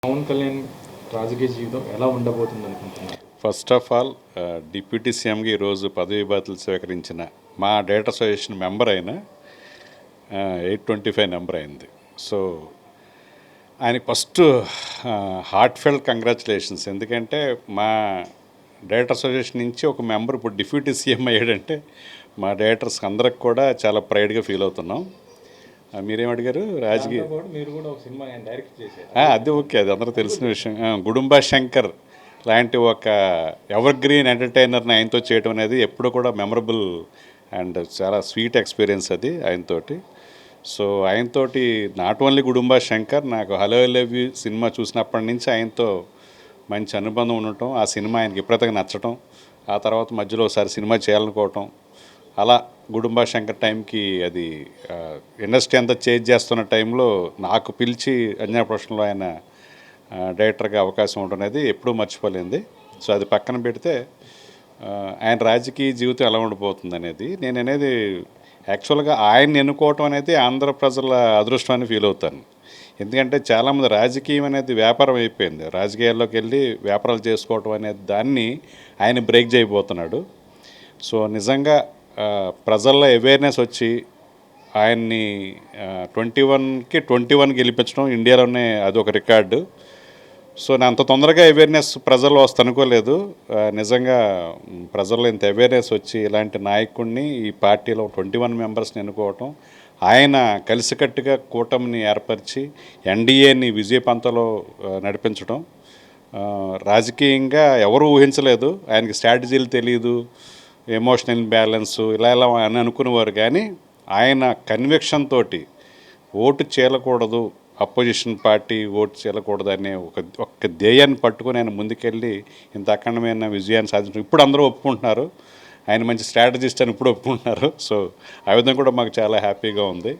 పవన్ కళ్యాణ్ రాజకీయ జీవితం ఎలా ఉండబోతుంది అనుకుంటున్నారు? ఫస్ట్ ఆఫ్ ఆల్ డిప్యూటీ సీఎంగా ఈరోజు పదవీ బాధ్యతలు స్వీకరించిన మా డేటా అసోసియేషన్ మెంబర్ అయిన 825 నెంబర్ అయింది. సో ఆయనకి ఫస్ట్ హార్ట్ఫెల్ట్ కంగ్రాచులేషన్స్. ఎందుకంటే మా డేటా అసోసియేషన్ నుంచి ఒక మెంబర్ ఇప్పుడు డిప్యూటీ సీఎం అయ్యాడంటే మా డేటర్స్ అందరికి కూడా చాలా ప్రైడ్గా ఫీల్ అవుతున్నాం. మీరేం అడిగారు? రాజకీయ మీరు కూడా ఒక సినిమా డైరెక్ట్ చేశారు. అది ఓకే, అది అందరూ తెలిసిన విషయం. గుడుంబా శంకర్ లాంటి ఒక ఎవర్ గ్రీన్ ఎంటర్టైనర్ని ఆయనతో చేయడం అనేది ఎప్పుడు కూడా మెమరబుల్ అండ్ చాలా స్వీట్ ఎక్స్పీరియన్స్ అది ఆయనతోటి. సో ఆయనతోటి నాట్ ఓన్లీ గుడుంబా శంకర్, నాకు హలో ఐ లవ్ యూ సినిమా చూసినప్పటి నుంచి ఆయనతో మంచి అనుబంధం ఉండటం, ఆ సినిమా ఆయనకి విపరీతంగా నచ్చటం, ఆ తర్వాత మధ్యలో ఒకసారి సినిమా చేయాలనుకోవటం, అలా గుడుంబా శంకర్ టైంకి అది ఇండస్ట్రీ అంతా చేంజ్ చేస్తున్న టైంలో నాకు పిలిచి అంజనా ప్రొడక్షన్లో ఆయన డైరెక్టర్గా అవకాశం ఉండడం అనేది ఎప్పుడూ మర్చిపోలేంది. సో అది పక్కన పెడితే ఆయన రాజకీయ జీవితం ఎలా ఉండిపోతుంది అనేది నేను అనేది యాక్చువల్గా ఆయన్ని ఎన్నుకోవటం అనేది ఆంధ్ర ప్రజల అదృష్టాన్ని ఫీల్ అవుతాను. ఎందుకంటే చాలామంది రాజకీయం అనేది వ్యాపారం అయిపోయింది. రాజకీయాల్లోకి వెళ్ళి వ్యాపారాలు చేసుకోవటం అనేది దాన్ని ఆయన బ్రేక్ చేయబోతున్నాడు. సో నిజంగా ప్రజల్లో అవేర్నెస్ వచ్చి ఆయన్ని 21కి 21 గెలిపించడం ఇండియాలోనే అదొక రికార్డు. సో నేను అంత తొందరగా అవేర్నెస్ ప్రజల్లో వస్తా అనుకోలేదు. నిజంగా ప్రజల్లో ఇంత అవేర్నెస్ వచ్చి ఇలాంటి నాయకుడిని ఈ పార్టీలో 21 మెంబర్స్ని ఎన్నుకోవటం, ఆయన కలిసికట్టుగా కూటమిని ఏర్పరిచి ఎన్డీఏని విజయపంతలో నడిపించడం రాజకీయంగా ఎవరు ఊహించలేదు. ఆయనకి స్ట్రాటజీలు తెలియదు, ఎమోషనల్ బ్యాలెన్సు ఇలా అని అనుకునేవారు. కానీ ఆయన కన్విక్షన్ తోటి ఓటు చేయకూడదు, అపోజిషన్ పార్టీ ఓటు చేయకూడదు అనే ఒక ధ్యేయాన్ని పట్టుకొని ఆయన ముందుకెళ్ళి ఇంత అఖండమైన విజయాన్ని సాధించడం ఇప్పుడు అందరూ ఒప్పుకుంటున్నారు. ఆయన మంచి స్ట్రాటజిస్ట్ అని ఇప్పుడు ఒప్పుకుంటున్నారు. సో ఆ విధంగా కూడా మాకు చాలా హ్యాపీగా ఉంది.